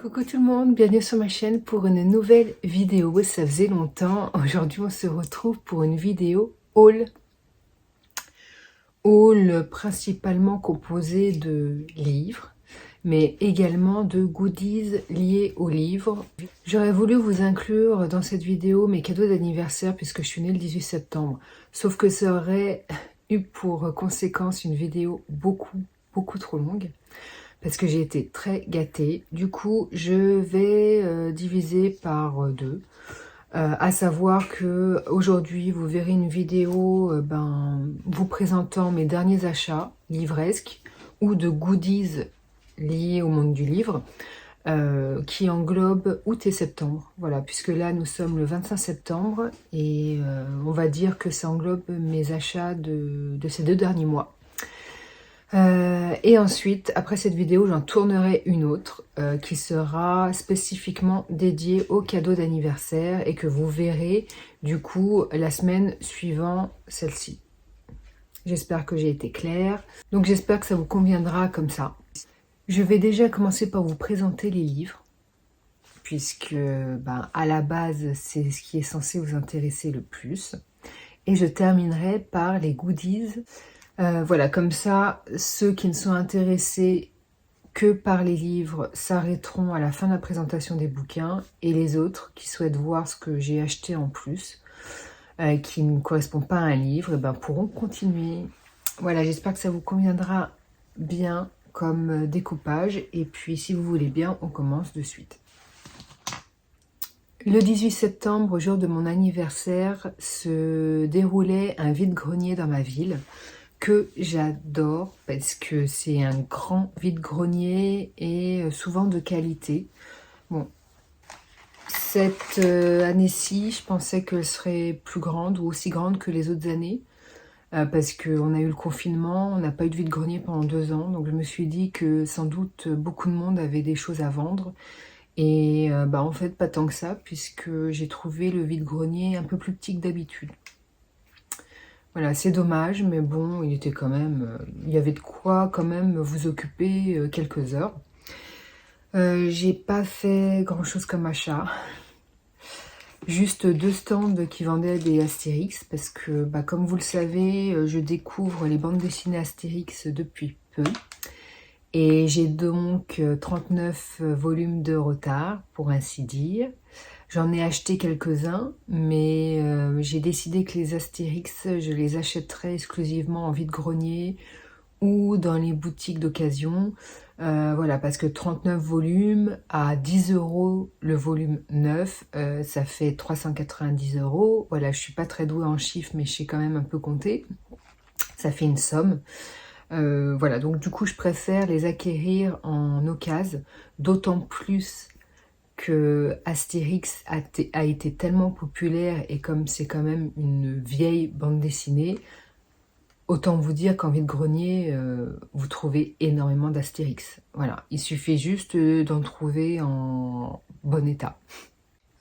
Coucou tout le monde, bienvenue sur ma chaîne pour une nouvelle vidéo. Ça faisait longtemps. Aujourd'hui on se retrouve pour une vidéo haul. Haul principalement composé de livres, mais également de goodies liés aux livres. J'aurais voulu vous inclure dans cette vidéo mes cadeaux d'anniversaire puisque je suis née le 18 septembre. Sauf que ça aurait eu pour conséquence une vidéo beaucoup trop longue. Parce que j'ai été très gâtée. Du coup, je vais diviser par deux. À savoir que aujourd'hui, vous verrez une vidéo vous présentant mes derniers achats livresques ou de goodies liés au monde du livre qui englobe août et septembre. Voilà, puisque là, nous sommes le 25 septembre et on va dire que ça englobe mes achats de ces 2 derniers mois. Et ensuite, après cette vidéo, j'en tournerai une autre qui sera spécifiquement dédiée aux cadeaux d'anniversaire et que vous verrez du coup la semaine suivant celle-ci. J'espère que j'ai été claire. Donc j'espère que ça vous conviendra comme ça. Je vais déjà commencer par vous présenter les livres puisque à la base, c'est ce qui est censé vous intéresser le plus. Et je terminerai par les goodies. Voilà, comme ça, ceux qui ne sont intéressés que par les livres s'arrêteront à la fin de la présentation des bouquins et les autres qui souhaitent voir ce que j'ai acheté en plus, qui ne correspond pas à un livre, pourront continuer. Voilà, j'espère que ça vous conviendra bien comme découpage et puis si vous voulez bien, on commence de suite. Le 18 septembre, jour de mon anniversaire, se déroulait un vide-grenier dans ma ville que j'adore parce que c'est un grand vide-grenier et souvent de qualité. Bon, cette année-ci, je pensais qu'elle serait plus grande ou aussi grande que les autres années parce qu'on a eu le confinement, on n'a pas eu de vide-grenier pendant 2 ans, donc je me suis dit que sans doute beaucoup de monde avait des choses à vendre. Et en fait, pas tant que ça, puisque j'ai trouvé le vide-grenier un peu plus petit que d'habitude. Voilà, c'est dommage, mais bon, il était quand même, il y avait de quoi quand même vous occuper quelques heures. J'ai pas fait grand-chose comme achat. Juste 2 stands qui vendaient des Astérix, parce que, comme vous le savez, je découvre les bandes dessinées Astérix depuis peu. Et j'ai donc 39 volumes de retard, pour ainsi dire. J'en ai acheté quelques-uns, mais j'ai décidé que les Astérix, je les achèterais exclusivement en vide-grenier ou dans les boutiques d'occasion. Voilà, parce que 39 volumes à 10 € le volume 9, ça fait 390 €. Voilà, je suis pas très douée en chiffres, mais je sais quand même un peu compter. Ça fait une somme. Voilà, donc du coup je préfère les acquérir en occasion, d'autant plus que Astérix a été tellement populaire et comme c'est quand même une vieille bande dessinée, autant vous dire qu'en vide-grenier, vous trouvez énormément d'Astérix. Voilà, il suffit juste d'en trouver en bon état.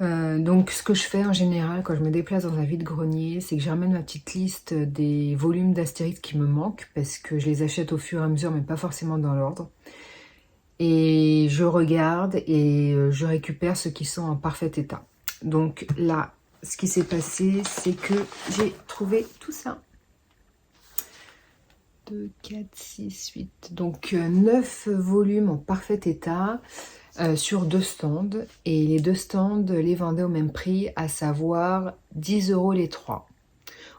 Donc ce que je fais en général quand je me déplace dans un vide-grenier, c'est que je ramène ma petite liste des volumes d'Astérix qui me manquent, parce que je les achète au fur et à mesure, mais pas forcément dans l'ordre. Et je regarde et je récupère ceux qui sont en parfait état. Donc là, ce qui s'est passé, c'est que j'ai trouvé tout ça. 2, 4, 6, 8. Donc 9 volumes en parfait état. Sur 2 stands, et les 2 stands les vendaient au même prix, à savoir 10 € les 3.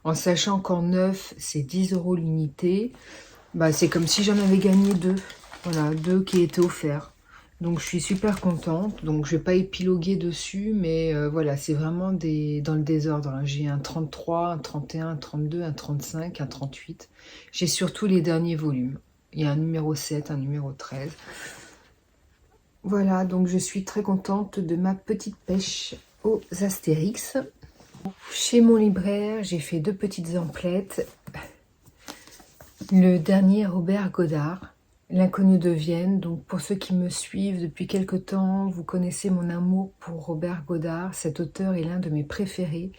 En sachant qu'en 9 c'est 10 € l'unité, c'est comme si j'en avais gagné 2. Voilà, 2 qui étaient offerts. Donc je suis super contente. Donc je vais pas épiloguer dessus, mais voilà, c'est vraiment dans le désordre. J'ai un 33, un 31, un 32, un 35, un 38. J'ai surtout les derniers volumes. Il y a un numéro 7, un numéro 13. Voilà, donc je suis très contente de ma petite pêche aux Astérix. Chez mon libraire, j'ai fait 2 petites emplettes. Le dernier Robert Godard, L'inconnu de Vienne. Donc pour ceux qui me suivent depuis quelque temps, vous connaissez mon amour pour Robert Godard. Cet auteur est l'un de mes préférés.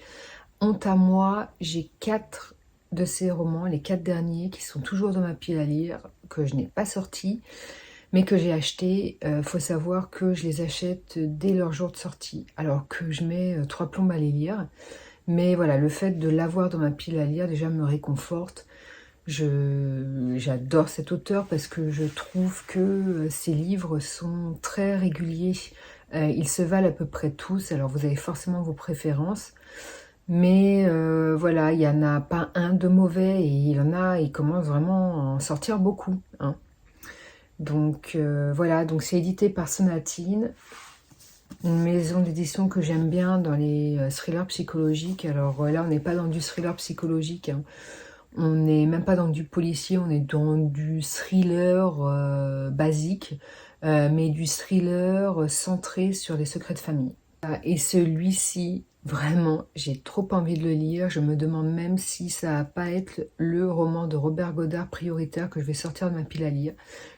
Honte à moi, j'ai 4 de ses romans, les 4 derniers, qui sont toujours dans ma pile à lire, que je n'ai pas sortis. mais que j'ai acheté. Faut savoir que je les achète dès leur jour de sortie, alors que je mets 3 plombes à les lire. Mais voilà, le fait de l'avoir dans ma pile à lire déjà me réconforte. J'adore cet auteur parce que je trouve que ses livres sont très réguliers. Ils se valent à peu près tous, alors vous avez forcément vos préférences. Mais voilà, il n'y en a pas un de mauvais et il commence vraiment à en sortir beaucoup, hein. Donc voilà, donc c'est édité par Sonatine, une maison d'édition que j'aime bien dans les thrillers psychologiques. Alors là, on n'est pas dans du thriller psychologique, hein. On n'est même pas dans du policier, on est dans du thriller basique, mais du thriller centré sur les secrets de famille. Et celui-ci, vraiment, j'ai trop envie de le lire. Je me demande même si ça va pas être le roman de Robert Godard prioritaire que je vais sortir de ma pile à lire.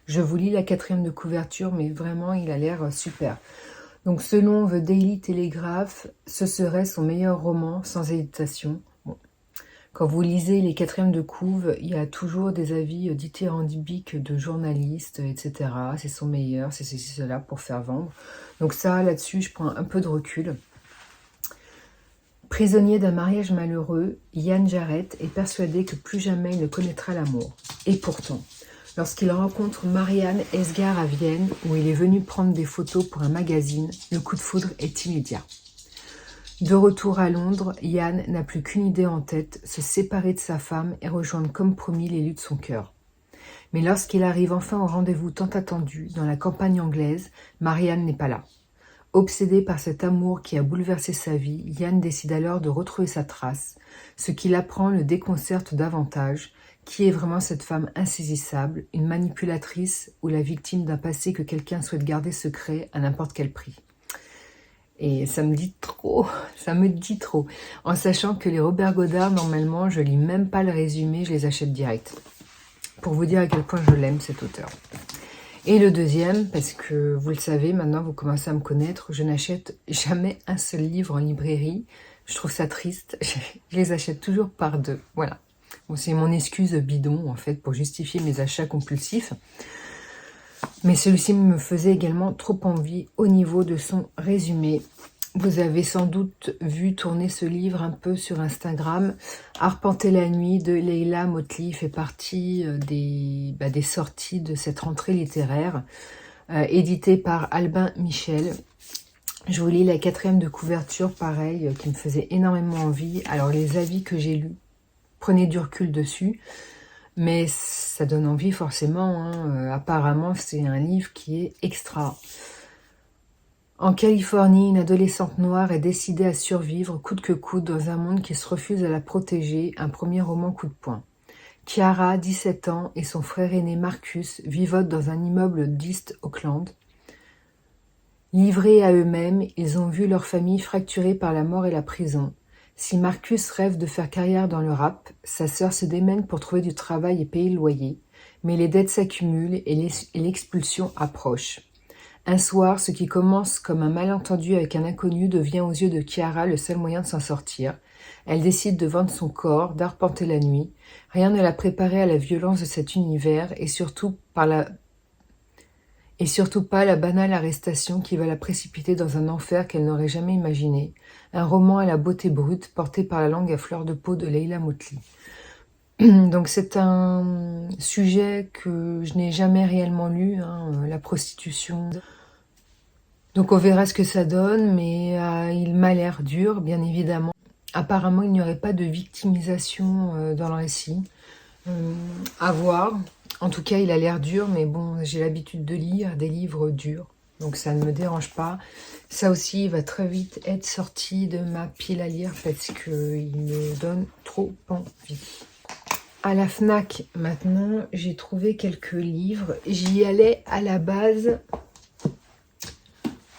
Je vous lis la 4e de couverture, mais vraiment, il a l'air super. Donc, selon The Daily Telegraph, ce serait son meilleur roman, sans hésitation. Bon. Quand vous lisez les 4e de couve, il y a toujours des avis dithyrambiques de journalistes, etc. C'est son meilleur, c'est ceci, cela, pour faire vendre. Donc ça, là-dessus, je prends un peu de recul. Prisonnier d'un mariage malheureux, Yann Jarrett est persuadé que plus jamais il ne connaîtra l'amour. Et pourtant, lorsqu'il rencontre Marianne Esgar à Vienne, où il est venu prendre des photos pour un magazine, le coup de foudre est immédiat. De retour à Londres, Yann n'a plus qu'une idée en tête, se séparer de sa femme et rejoindre comme promis l'élu de son cœur. Mais lorsqu'il arrive enfin au rendez-vous tant attendu, dans la campagne anglaise, Marianne n'est pas là. Obsédé par cet amour qui a bouleversé sa vie, Yann décide alors de retrouver sa trace. Ce qu'il apprend le déconcerte davantage. Qui est vraiment cette femme insaisissable, une manipulatrice ou la victime d'un passé que quelqu'un souhaite garder secret à n'importe quel prix? Et ça me dit trop, ça me dit trop. En sachant que les Robert Godard, normalement, je lis même pas le résumé, je les achète direct. Pour vous dire à quel point je l'aime, cet auteur. Et le deuxième, parce que vous le savez, maintenant vous commencez à me connaître, je n'achète jamais un seul livre en librairie. Je trouve ça triste, je les achète toujours par deux, voilà. Bon, c'est mon excuse bidon, en fait, pour justifier mes achats compulsifs. Mais celui-ci me faisait également trop envie au niveau de son résumé. Vous avez sans doute vu tourner ce livre un peu sur Instagram. Arpenter la nuit de Leila Motley fait partie des sorties de cette rentrée littéraire, édité par Albin Michel. Je vous lis la 4e de couverture, pareil, qui me faisait énormément envie. Alors les avis que j'ai lus, prenez du recul dessus. Mais ça donne envie forcément, hein. Apparemment, c'est un livre qui est extra. En Californie, une adolescente noire est décidée à survivre coûte que coûte dans un monde qui se refuse à la protéger, un premier roman coup de poing. Chiara, 17 ans, et son frère aîné Marcus vivotent dans un immeuble d'East Auckland. Livrés à eux-mêmes, ils ont vu leur famille fracturée par la mort et la prison. Si Marcus rêve de faire carrière dans le rap, sa sœur se démène pour trouver du travail et payer le loyer, mais les dettes s'accumulent et l'expulsion approche. Un soir, ce qui commence comme un malentendu avec un inconnu devient aux yeux de Chiara le seul moyen de s'en sortir. Elle décide de vendre son corps, d'arpenter la nuit. Rien ne l'a préparée à la violence de cet univers et surtout pas la banale arrestation qui va la précipiter dans un enfer qu'elle n'aurait jamais imaginé. Un roman à la beauté brute porté par la langue à fleur de peau de Leila Motley. Donc c'est un sujet que je n'ai jamais réellement lu, hein, la prostitution. Donc on verra ce que ça donne, mais il m'a l'air dur, bien évidemment. Apparemment, il n'y aurait pas de victimisation dans le récit. À voir. En tout cas, il a l'air dur, mais bon, j'ai l'habitude de lire des livres durs, donc ça ne me dérange pas. Ça aussi, il va très vite être sorti de ma pile à lire parce qu'il me donne trop envie. À la FNAC, maintenant, j'ai trouvé quelques livres. J'y allais à la base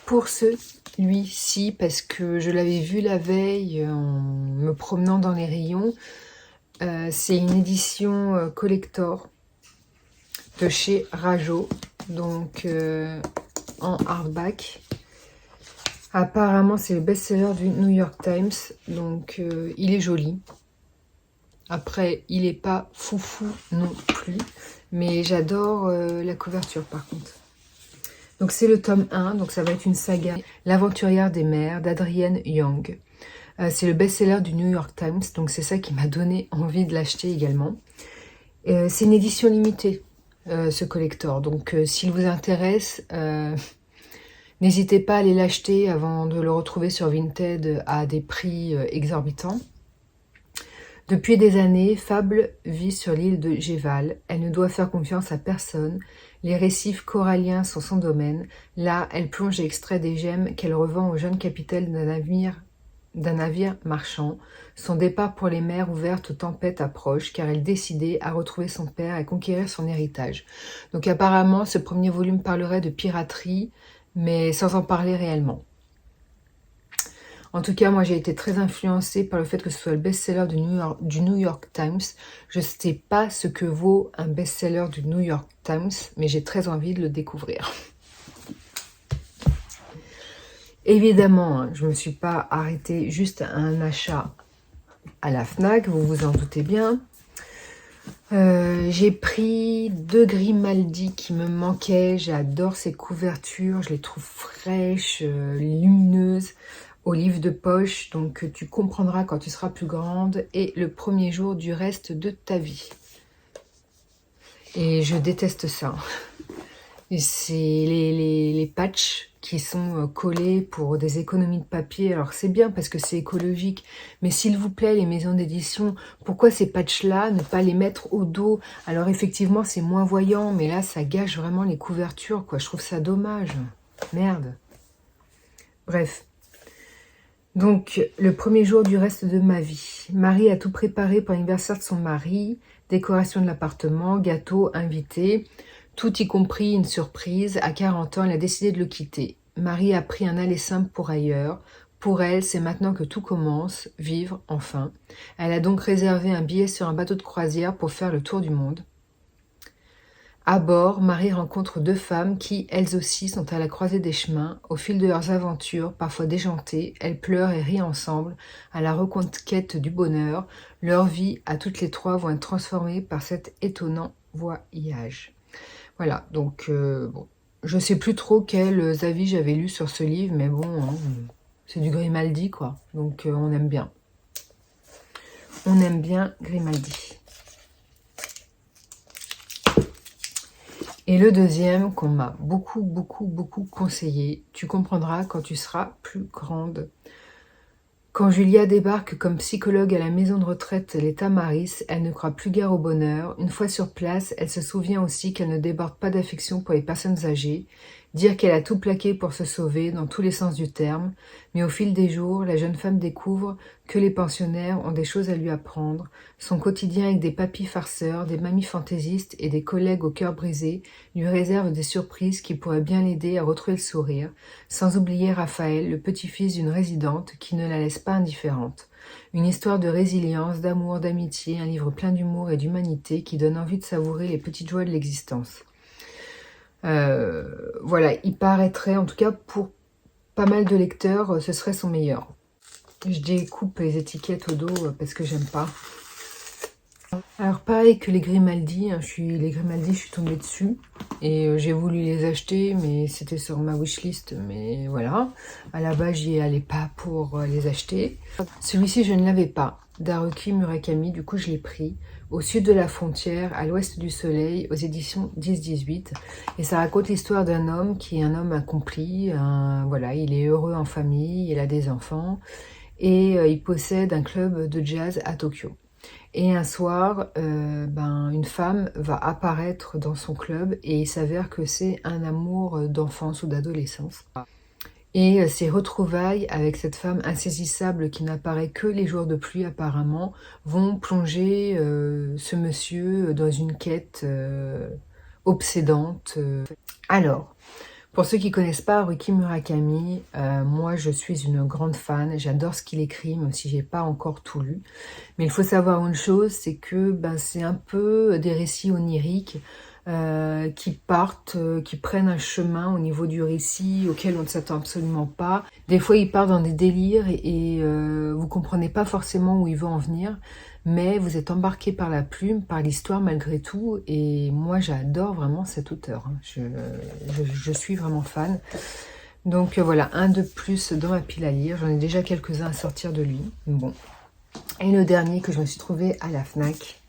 pour celui-ci parce que je l'avais vu la veille en me promenant dans les rayons. C'est une édition collector de chez Rajo, donc en hardback. Apparemment, c'est le best-seller du New York Times, donc il est joli. Après, il n'est pas foufou non plus, mais j'adore la couverture par contre. Donc c'est le tome 1, donc ça va être une saga, L'aventurière des mers d'Adrienne Young. C'est le best-seller du New York Times, donc c'est ça qui m'a donné envie de l'acheter également. C'est une édition limitée, ce collector, donc s'il vous intéresse, n'hésitez pas à aller l'acheter avant de le retrouver sur Vinted à des prix exorbitants. Depuis des années, Fable vit sur l'île de Géval. Elle ne doit faire confiance à personne. Les récifs coralliens sont son domaine. Là, elle plonge et extrait des gemmes qu'elle revend au jeune capitaine d'un navire marchand. Son départ pour les mers ouvertes aux tempêtes approche, car elle est décidée à retrouver son père et à conquérir son héritage. Donc apparemment, ce premier volume parlerait de piraterie, mais sans en parler réellement. En tout cas, moi, j'ai été très influencée par le fait que ce soit le best-seller du New York Times. Je ne sais pas ce que vaut un best-seller du New York Times, mais j'ai très envie de le découvrir. Évidemment, je ne me suis pas arrêtée juste à un achat à la FNAC, vous vous en doutez bien. J'ai pris 2 Grimaldi qui me manquaient. J'adore ces couvertures, je les trouve fraîches, lumineuses. Au livre de poche, donc tu comprendras quand tu seras plus grande, et le premier jour du reste de ta vie. Et je déteste ça. C'est les patchs qui sont collés pour des économies de papier. Alors c'est bien parce que c'est écologique, mais s'il vous plaît les maisons d'édition, pourquoi ces patchs-là, ne pas les mettre au dos? Alors effectivement c'est moins voyant, mais là ça gâche vraiment les couvertures, quoi. Je trouve ça dommage. Merde. Bref. Donc, le premier jour du reste de ma vie. Marie a tout préparé pour l'anniversaire de son mari, décoration de l'appartement, gâteau, invité, tout y compris une surprise. À 40 ans, elle a décidé de le quitter. Marie a pris un aller simple pour ailleurs. Pour elle, c'est maintenant que tout commence, vivre enfin. Elle a donc réservé un billet sur un bateau de croisière pour faire le tour du monde. À bord, Marie rencontre 2 femmes qui, elles aussi, sont à la croisée des chemins. Au fil de leurs aventures, parfois déjantées, elles pleurent et rient ensemble à la reconquête du bonheur. Leurs vies, à toutes les 3, vont être transformées par cet étonnant voyage. Voilà, donc bon, je sais plus trop quels avis j'avais lus sur ce livre, mais bon, hein, c'est du Grimaldi, quoi. Donc on aime bien. On aime bien Grimaldi. Et le deuxième qu'on m'a beaucoup conseillé, tu comprendras quand tu seras plus grande. Quand Julia débarque comme psychologue à la maison de retraite Les Tamaris, elle ne croit plus guère au bonheur. Une fois sur place, elle se souvient aussi qu'elle ne déborde pas d'affection pour les personnes âgées. Dire qu'elle a tout plaqué pour se sauver, dans tous les sens du terme. Mais au fil des jours, la jeune femme découvre que les pensionnaires ont des choses à lui apprendre. Son quotidien avec des papis farceurs, des mamies fantaisistes et des collègues au cœur brisé lui réserve des surprises qui pourraient bien l'aider à retrouver le sourire. Sans oublier Raphaël, le petit-fils d'une résidente qui ne la laisse pas indifférente. Une histoire de résilience, d'amour, d'amitié, un livre plein d'humour et d'humanité qui donne envie de savourer les petites joies de l'existence. Voilà, il paraîtrait, en tout cas pour pas mal de lecteurs, ce serait son meilleur. Je découpe les étiquettes au dos parce que j'aime pas. Alors pareil que les Grimaldi, hein, je suis tombée dessus et j'ai voulu les acheter, mais c'était sur ma wishlist, mais voilà. À la base, j'y allais pas pour les acheter. Celui-ci, je ne l'avais pas, d'Haruki Murakami, du coup je l'ai pris. Au sud de la frontière, à l'ouest du soleil, aux éditions 10-18. Et ça raconte l'histoire d'un homme qui est un homme accompli. Voilà, il est heureux en famille, il a des enfants et il possède un club de jazz à Tokyo. Et un soir, une femme va apparaître dans son club et il s'avère que c'est un amour d'enfance ou d'adolescence. Et ces retrouvailles avec cette femme insaisissable qui n'apparaît que les jours de pluie apparemment vont plonger ce monsieur dans une quête obsédante. Alors, pour ceux qui ne connaissent pas Haruki Murakami, moi je suis une grande fan, j'adore ce qu'il écrit, même si j'ai pas encore tout lu. Mais il faut savoir une chose, c'est que c'est un peu des récits oniriques qui prennent un chemin au niveau du récit auquel on ne s'attend absolument pas. Des fois, il part dans des délires et vous comprenez pas forcément où il veut en venir. mais vous êtes embarqué par la plume, par l'histoire malgré tout, et moi j'adore vraiment cet auteur, hein. Je suis vraiment fan. Donc voilà, un de plus dans ma pile à lire, j'en ai déjà quelques-uns à sortir de lui. Bon. Et le dernier que je me suis trouvé à la FNAC,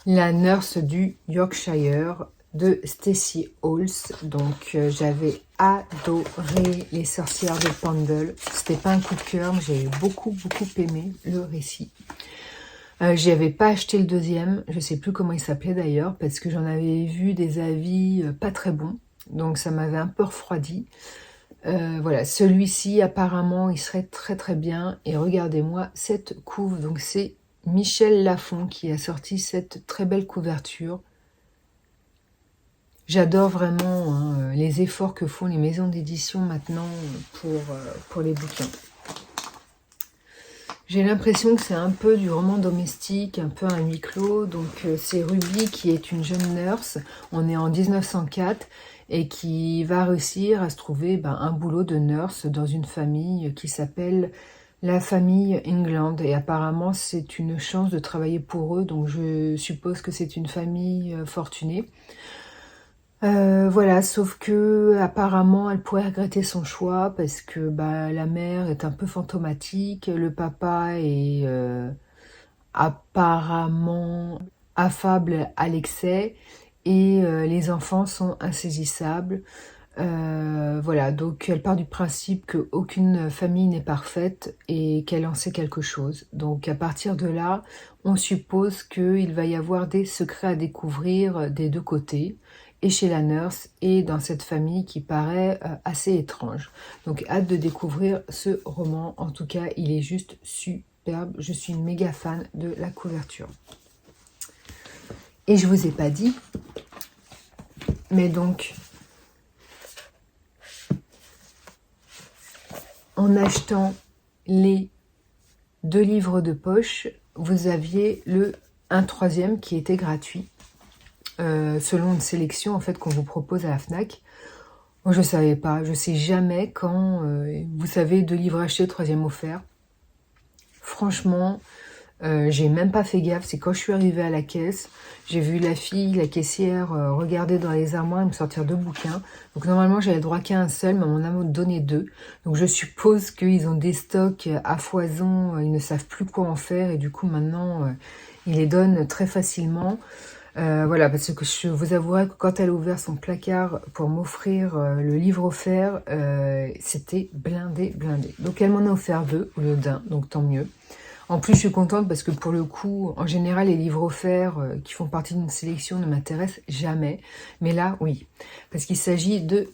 La Nurse du Yorkshire de Stacey Hawles. Donc j'avais adoré Les Sorcières de Pendle. C'était pas un coup de cœur, mais j'ai beaucoup aimé le récit. J'y avais pas acheté le deuxième, je sais plus comment il s'appelait d'ailleurs, parce que j'en avais vu des avis pas très bons, donc ça m'avait un peu refroidi. Voilà, celui-ci apparemment il serait très bien, et regardez-moi cette couve, donc c'est Michel Lafon qui a sorti cette très belle couverture. J'adore vraiment hein, les efforts que font les maisons d'édition maintenant pour les bouquins. J'ai l'impression que c'est un peu du roman domestique, un peu un huis clos. Donc c'est Ruby qui est une jeune nurse, on est en 1904, et qui va réussir à se trouver un boulot de nurse dans une famille qui s'appelle la famille England. Et apparemment c'est une chance de travailler pour eux, donc je suppose que c'est une famille fortunée. Voilà, sauf que apparemment elle pourrait regretter son choix parce que la mère est un peu fantomatique, le papa est apparemment affable à l'excès, et les enfants sont insaisissables. Voilà, donc elle part du principe qu'aucune famille n'est parfaite et qu'elle en sait quelque chose. Donc à partir de là, on suppose qu'il va y avoir des secrets à découvrir des deux côtés, et chez la nurse et dans cette famille qui paraît assez étrange. Donc hâte de découvrir ce roman. En tout cas, il est juste superbe. Je suis une méga fan de la couverture. Et je vous ai pas dit, mais donc en achetant les 2 livres de poche, vous aviez un troisième qui était gratuit, selon une sélection en fait qu'on vous propose à la FNAC. Moi je savais pas, je sais jamais quand, vous savez, 2 livres achetés, troisième offert. Franchement, j'ai même pas fait gaffe, c'est quand je suis arrivée à la caisse, j'ai vu la fille, la caissière, regarder dans les armoires et me sortir 2 bouquins. Donc normalement j'avais droit qu'à un seul, mais on m'a donné 2. Donc je suppose qu'ils ont des stocks à foison, ils ne savent plus quoi en faire, et du coup maintenant ils les donnent très facilement. Voilà, parce que je vous avouerai que quand elle a ouvert son placard pour m'offrir le livre offert, c'était blindé. Donc elle m'en a offert 2 au lieu d'un, donc tant mieux. En plus, je suis contente parce que pour le coup, en général, les livres offerts qui font partie d'une sélection ne m'intéressent jamais. Mais là, oui. Parce qu'il s'agit de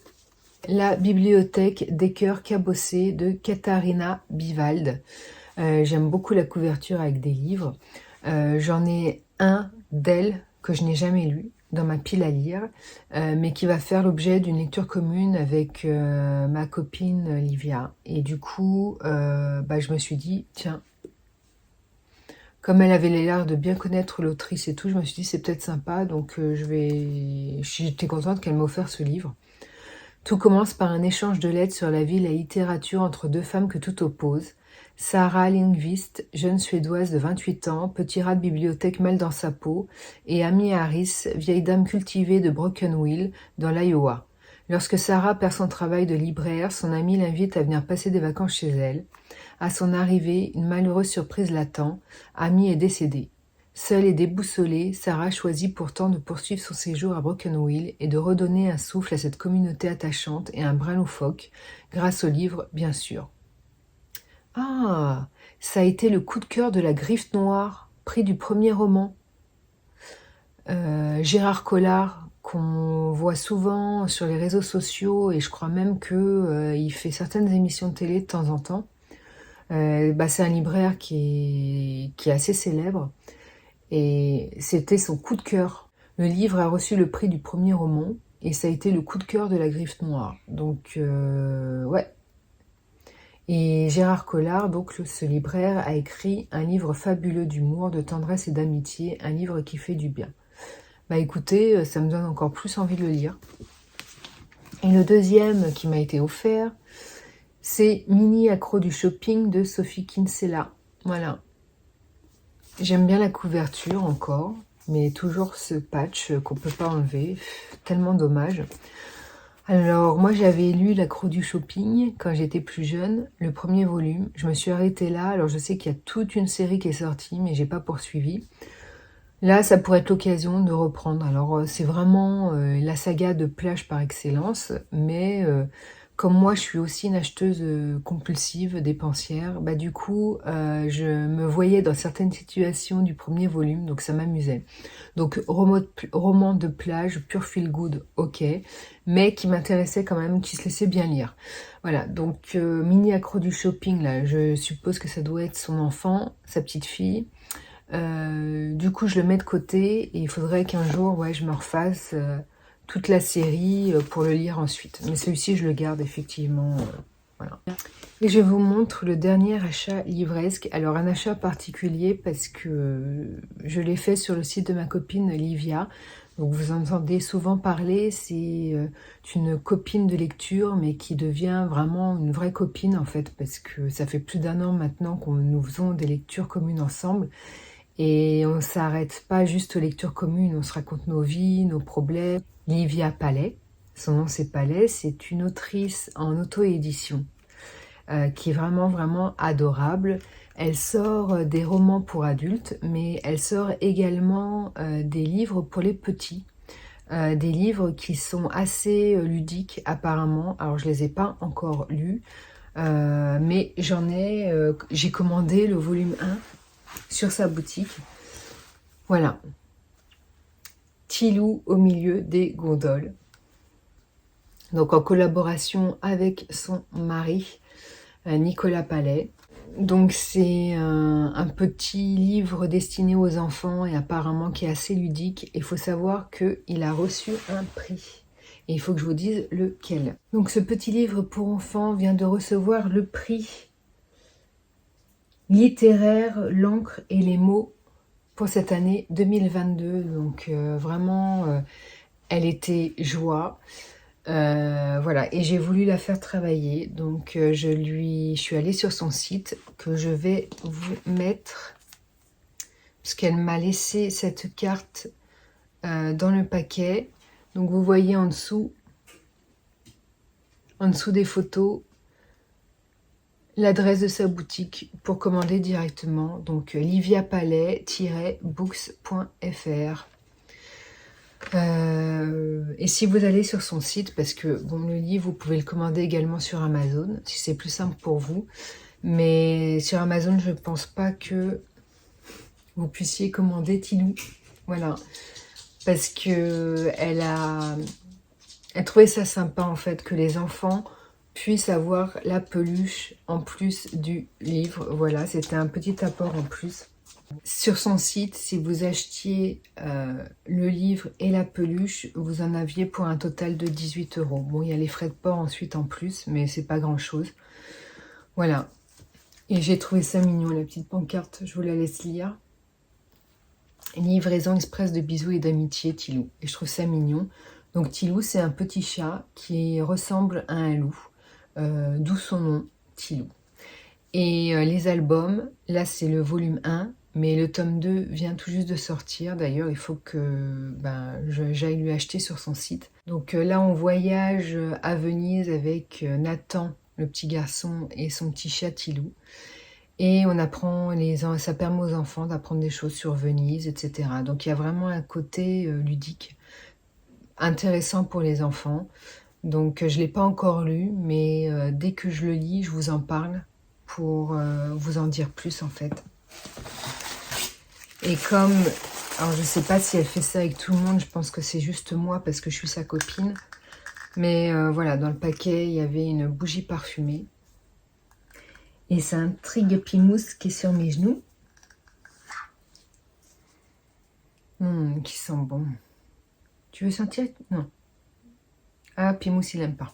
La bibliothèque des cœurs cabossés de Katharina Bivald. J'aime beaucoup la couverture avec des livres. J'en ai un d'elle que je n'ai jamais lu dans ma pile à lire, mais qui va faire l'objet d'une lecture commune avec ma copine Livia. Et du coup, je me suis dit, tiens, comme elle avait l'air de bien connaître l'autrice et tout, je me suis dit c'est peut-être sympa, donc j'étais contente qu'elle m'ait offert ce livre. Tout commence par un échange de lettres sur la vie et la littérature entre 2 femmes que tout oppose. Sarah Lindqvist, jeune Suédoise de 28 ans, petit rat de bibliothèque mal dans sa peau, et Amy Harris, vieille dame cultivée de Broken Wheel, dans l'Iowa. Lorsque Sarah perd son travail de libraire, son amie l'invite à venir passer des vacances chez elle. À son arrivée, une malheureuse surprise l'attend. Amy est décédée. Seule et déboussolée, Sarah choisit pourtant de poursuivre son séjour à Broken Wheel et de redonner un souffle à cette communauté attachante et un brin loufoque, grâce au livre, bien sûr. Ah, ça a été le coup de cœur de la Griffe Noire, prix du premier roman. Gérard Collard, qu'on voit souvent sur les réseaux sociaux, et je crois même qu'il fait certaines émissions de télé de temps en temps. C'est un libraire qui est assez célèbre, et c'était son coup de cœur. Le livre a reçu le prix du premier roman, et ça a été le coup de cœur de la Griffe Noire. Donc, ouais. Et Gérard Collard, donc ce libraire, a écrit un livre fabuleux d'humour, de tendresse et d'amitié, un livre qui fait du bien. Écoutez, ça me donne encore plus envie de le lire. Et le deuxième qui m'a été offert, c'est Mini accro du shopping de Sophie Kinsella. Voilà. J'aime bien la couverture encore, mais toujours ce patch qu'on peut pas enlever. Tellement dommage. Alors, moi, j'avais lu L'accro du shopping quand j'étais plus jeune, le premier volume. Je me suis arrêtée là. Alors, je sais qu'il y a toute une série qui est sortie, mais j'ai pas poursuivi. Là, ça pourrait être l'occasion de reprendre. Alors, c'est vraiment la saga de plage par excellence, mais comme moi, je suis aussi une acheteuse compulsive, dépensière, bah du coup, je me voyais dans certaines situations du premier volume, donc ça m'amusait. Donc, roman de plage, pur feel good, ok, mais qui m'intéressait quand même, qui se laissait bien lire. Voilà, donc mini accro du shopping, là, je suppose que ça doit être son enfant, sa petite fille. Du coup, je le mets de côté et il faudrait qu'un jour, ouais, je me refasse toute la série pour le lire ensuite. Mais celui-ci, je le garde effectivement. Voilà. Et je vous montre le dernier achat livresque. Alors, un achat particulier parce que je l'ai fait sur le site de ma copine Livia. Donc, vous en entendez souvent parler. C'est une copine de lecture, mais qui devient vraiment une vraie copine, en fait, parce que ça fait plus d'1 an maintenant qu'on nous faisons des lectures communes ensemble. Et on ne s'arrête pas juste aux lectures communes, on se raconte nos vies, nos problèmes. Livia Palais, son nom c'est Palais, c'est une autrice en auto-édition qui est vraiment vraiment adorable. Elle sort des romans pour adultes, mais elle sort également des livres pour les petits. Des livres qui sont assez ludiques apparemment. Alors je les ai pas encore lus, mais j'ai commandé le volume 1 sur sa boutique. Voilà. Tilou au milieu des gondoles. Donc en collaboration avec son mari, Nicolas Palais. Donc c'est un petit livre destiné aux enfants et apparemment qui est assez ludique. Il faut savoir qu'il a reçu un prix. Et il faut que je vous dise lequel. Donc ce petit livre pour enfants vient de recevoir le prix littéraire, l'encre et les mots pour cette année 2022. Donc vraiment, elle était joie. Voilà, et j'ai voulu la faire travailler. Donc je suis allée sur son site que je vais vous mettre, parce qu'elle m'a laissé cette carte dans le paquet. Donc vous voyez en dessous des photos, l'adresse de sa boutique pour commander directement. Donc liviapalais-books.fr. Et si vous allez sur son site, parce que bon, le livre, vous pouvez le commander également sur Amazon, si c'est plus simple pour vous. Mais sur Amazon, je ne pense pas que vous puissiez commander Tilou. Voilà. Parce que elle trouvait ça sympa, en fait, que les enfants puissent avoir la peluche en plus du livre. Voilà, c'était un petit apport en plus. Sur son site, si vous achetiez le livre et la peluche, vous en aviez pour un total de 18 €. Bon, il y a les frais de port ensuite en plus, mais c'est pas grand chose. Voilà. Et j'ai trouvé ça mignon, la petite pancarte. Je vous la laisse lire. Livraison express de bisous et d'amitié, Tilou. Et je trouve ça mignon. Donc Tilou, c'est un petit chat qui ressemble à un loup. D'où son nom, Tilou. Et les albums, là c'est le volume 1. Mais le tome 2 vient tout juste de sortir. D'ailleurs, il faut que j'aille lui acheter sur son site. Donc là, on voyage à Venise avec Nathan, le petit garçon, et son petit chat Tilou. Et on apprend ça permet aux enfants d'apprendre des choses sur Venise, etc. Donc il y a vraiment un côté ludique, intéressant pour les enfants. Donc je ne l'ai pas encore lu, mais dès que je le lis, je vous en parle pour vous en dire plus en fait. Et alors je sais pas si elle fait ça avec tout le monde, je pense que c'est juste moi parce que je suis sa copine. Mais voilà, dans le paquet, il y avait une bougie parfumée. Et c'est un Trigue Pimousse qui est sur mes genoux. Qui sent bon. Tu veux sentir? Non. Ah, Pimousse, il aime pas.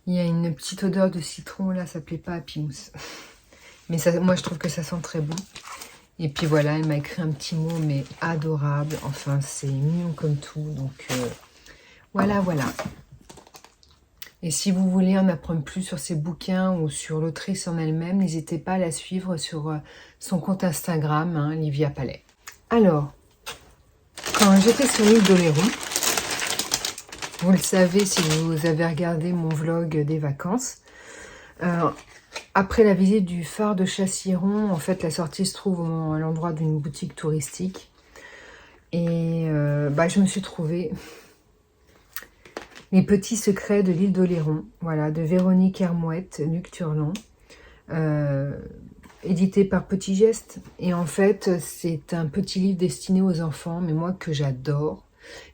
Il y a une petite odeur de citron, là, ça plaît pas à Pimousse. Mais ça, moi, je trouve que ça sent très bon. Et puis voilà, elle m'a écrit un petit mot, mais adorable. Enfin, c'est mignon comme tout. Donc, voilà, voilà. Et si vous voulez en apprendre plus sur ses bouquins ou sur l'autrice en elle-même, n'hésitez pas à la suivre sur son compte Instagram, hein, Livia Palais. Alors, quand j'étais sur l'île d'Oléron, vous le savez si vous avez regardé mon vlog des vacances, après la visite du phare de Chassiron, en fait la sortie se trouve à l'endroit d'une boutique touristique. Et je me suis trouvée Les petits secrets de l'île d'Oléron, voilà, de Véronique Hermouette, Luc Turlan, édité par Petit Geste. Et en fait, c'est un petit livre destiné aux enfants, mais moi que j'adore,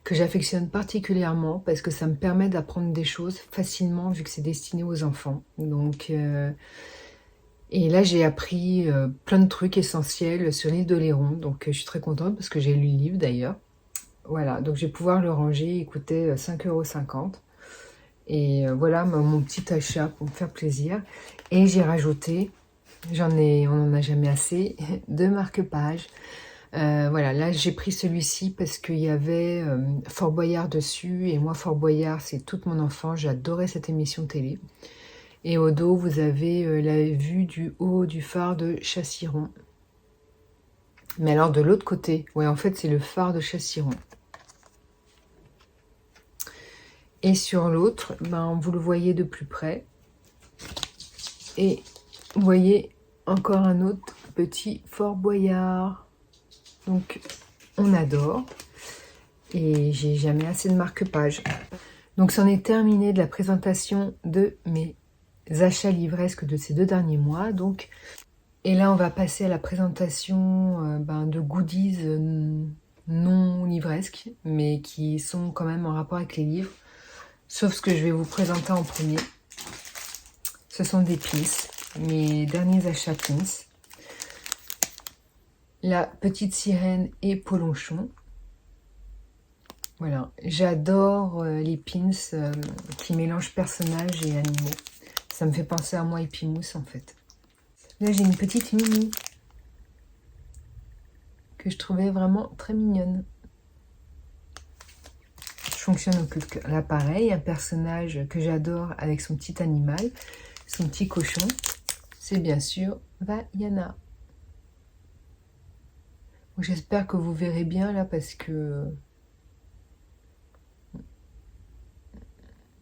que j'affectionne particulièrement parce que ça me permet d'apprendre des choses facilement vu que c'est destiné aux enfants. Donc, et là, j'ai appris plein de trucs essentiels sur l'île d'Oléron. Donc, je suis très contente parce que j'ai lu le livre d'ailleurs. Voilà, donc je vais pouvoir le ranger, il coûtait 5,50 €. Et voilà mon petit achat pour me faire plaisir. Et j'ai rajouté, on n'en a jamais assez, 2 marque-pages. Voilà, là j'ai pris celui-ci parce qu'il y avait Fort Boyard dessus. Et moi, Fort Boyard, c'est toute mon enfance, j'adorais cette émission télé. Et au dos, vous avez la vue du haut du phare de Chassiron. Mais alors de l'autre côté, ouais, en fait c'est le phare de Chassiron. Et sur l'autre, vous le voyez de plus près. Et vous voyez encore un autre petit Fort Boyard. Donc, on adore. Et j'ai jamais assez de marque-pages. Donc, c'en est terminé de la présentation de mes achats livresques de ces 2 derniers mois. Donc, et là, on va passer à la présentation de goodies non livresques, mais qui sont quand même en rapport avec les livres. Sauf ce que je vais vous présenter en premier. Ce sont des pins, mes derniers achats pins. La petite sirène et Polonchon. Voilà, j'adore les pins qui mélangent personnages et animaux. Ça me fait penser à moi et Pimousse en fait. Là, j'ai une petite Mimi que je trouvais vraiment très mignonne. Fonctionne au coup de cœur. Là, pareil, un personnage que j'adore avec son petit animal, son petit cochon, c'est bien sûr Vaiana. J'espère que vous verrez bien là parce que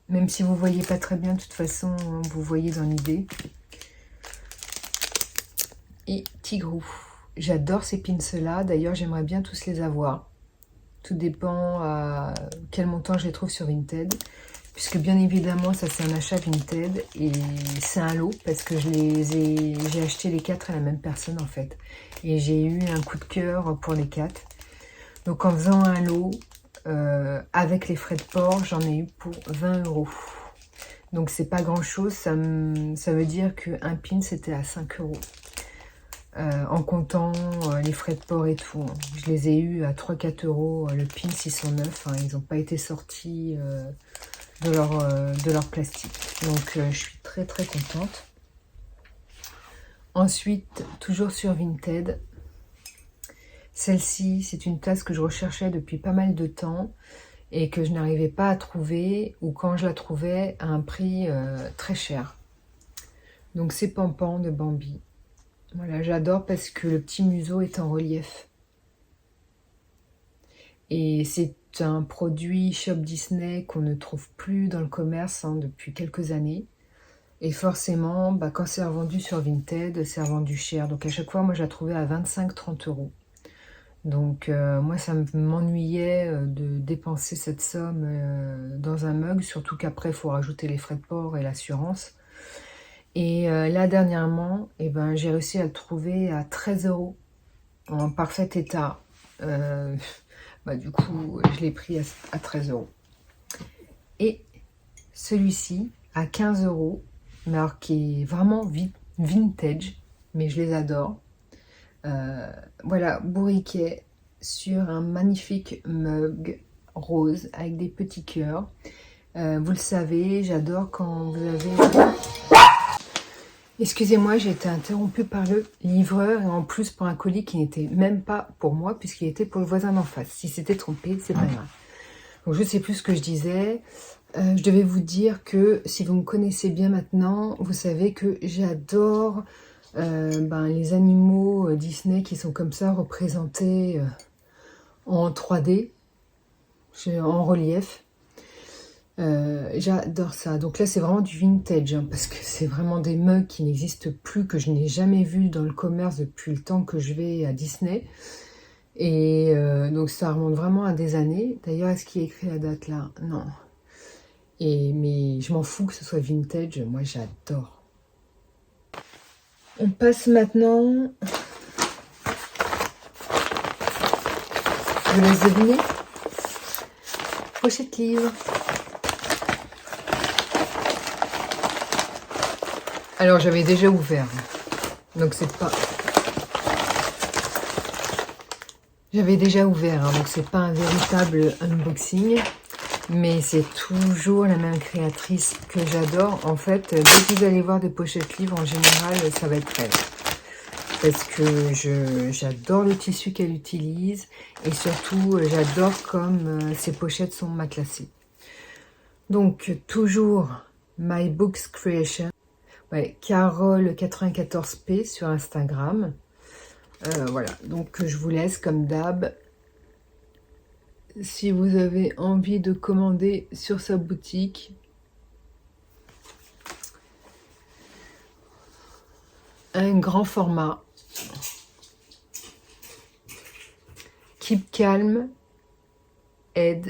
même si vous voyez pas très bien, de toute façon, vous voyez dans l'idée. Et Tigrou. J'adore ces pins là. D'ailleurs, j'aimerais bien tous les avoir. Tout dépend à quel montant je les trouve sur Vinted. Puisque bien évidemment, ça c'est un achat Vinted. Et c'est un lot parce que j'ai acheté les 4 à la même personne en fait. Et j'ai eu un coup de cœur pour les 4. Donc en faisant un lot, avec les frais de port, j'en ai eu pour 20 €. Donc c'est pas grand chose. Ça veut dire qu'un pin c'était à 5 €. En comptant les frais de port et tout. Je les ai eus à 3-4 €. Le pin, ils sont neufs. Hein, ils n'ont pas été sortis de leur plastique. Donc, je suis très très contente. Ensuite, toujours sur Vinted. Celle-ci, c'est une tasse que je recherchais depuis pas mal de temps et que je n'arrivais pas à trouver, ou quand je la trouvais à un prix très cher. Donc, c'est Pampan de Bambi. Voilà, j'adore parce que le petit museau est en relief. Et c'est un produit Shop Disney qu'on ne trouve plus dans le commerce depuis quelques années. Et forcément, quand c'est revendu sur Vinted, c'est revendu cher. Donc à chaque fois, moi, je la trouvais à 25-30 €. Donc moi, ça m'ennuyait de dépenser cette somme dans un mug, surtout qu'après, il faut rajouter les frais de port et l'assurance. Et là, dernièrement, j'ai réussi à le trouver à 13 € en parfait état. Du coup, je l'ai pris à 13 €. Et celui-ci à 15 €, mais alors qui est vraiment vintage, mais je les adore. Voilà, bourriquet sur un magnifique mug rose avec des petits cœurs. Vous le savez, j'adore quand vous avez... Excusez-moi, j'ai été interrompue par le livreur et en plus pour un colis qui n'était même pas pour moi puisqu'il était pour le voisin d'en face. Si c'était trompé, c'est pas grave. Donc je ne sais plus ce que je disais. Je devais vous dire que si vous me connaissez bien maintenant, vous savez que j'adore les animaux Disney qui sont comme ça représentés en 3D, en relief. J'adore ça. Donc là, c'est vraiment du vintage, hein, parce que c'est vraiment des mugs qui n'existent plus, que je n'ai jamais vus dans le commerce depuis le temps que je vais à Disney. Et donc ça remonte vraiment à des années. D'ailleurs, est-ce qu'il y a écrit la date là? Non. Mais je m'en fous que ce soit vintage, moi j'adore. On passe maintenant... Je vous laisse deviner. Pochette livre. Alors j'avais déjà ouvert, donc c'est pas... J'avais déjà ouvert, hein, donc c'est pas un véritable unboxing. Mais c'est toujours la même créatrice que j'adore. En fait, dès que vous allez voir des pochettes livres, en général, ça va être elle. Parce que j'adore le tissu qu'elle utilise. Et surtout, j'adore comme ces pochettes sont matelassées. Donc, toujours My Books Creation. Ouais, Carole94p sur Instagram. Voilà, donc je vous laisse comme d'hab. Si vous avez envie de commander sur sa boutique, un grand format. Keep calm, and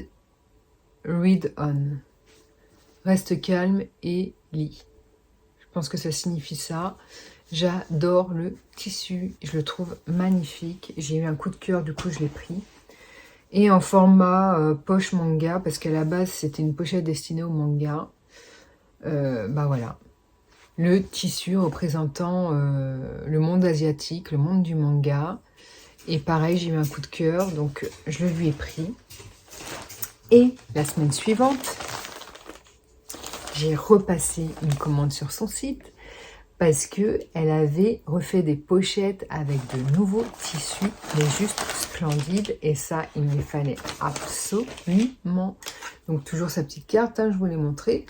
read on. Reste calme et lis. Je pense que ça signifie ça. J'adore le tissu, je le trouve magnifique. J'ai eu un coup de cœur, du coup je l'ai pris. Et en format poche manga, parce qu'à la base c'était une pochette destinée au manga. Voilà. Le tissu représentant le monde asiatique, le monde du manga. Et pareil, j'ai eu un coup de cœur, donc je le lui ai pris. Et la semaine suivante, j'ai repassé une commande sur son site parce que elle avait refait des pochettes avec de nouveaux tissus, mais juste splendides. Et ça, il me fallait absolument. Donc toujours sa petite carte, hein, je vous l'ai montré.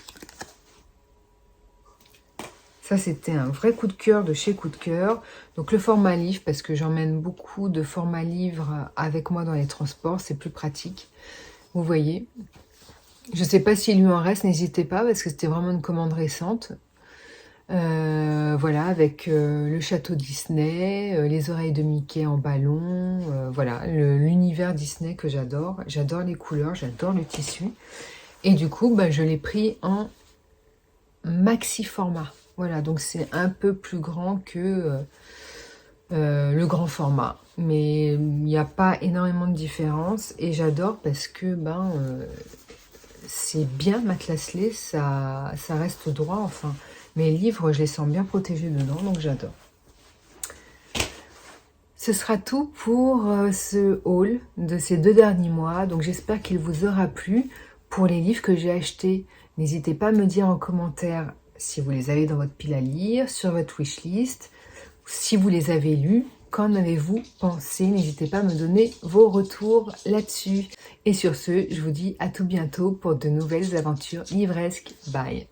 Ça, c'était un vrai coup de cœur de chez Coup de Cœur. Donc le format livre, parce que j'emmène beaucoup de formats livres avec moi dans les transports, c'est plus pratique. Vous voyez. Je ne sais pas s'il lui en reste, n'hésitez pas, parce que c'était vraiment une commande récente. Voilà, avec le château Disney, les oreilles de Mickey en ballon, voilà, l'univers Disney que j'adore. J'adore les couleurs, j'adore le tissu. Et du coup, je l'ai pris en maxi format. Voilà, donc c'est un peu plus grand que le grand format. Mais il n'y a pas énormément de différence. Et j'adore parce que c'est bien matelassé, ça reste droit, enfin... Mes livres, je les sens bien protégés dedans, donc j'adore. Ce sera tout pour ce haul de ces 2 derniers mois. Donc j'espère qu'il vous aura plu. Pour les livres que j'ai achetés, n'hésitez pas à me dire en commentaire si vous les avez dans votre pile à lire, sur votre wishlist. Si vous les avez lus, qu'en avez-vous pensé? N'hésitez pas à me donner vos retours là-dessus. Et sur ce, je vous dis à tout bientôt pour de nouvelles aventures livresques. Bye!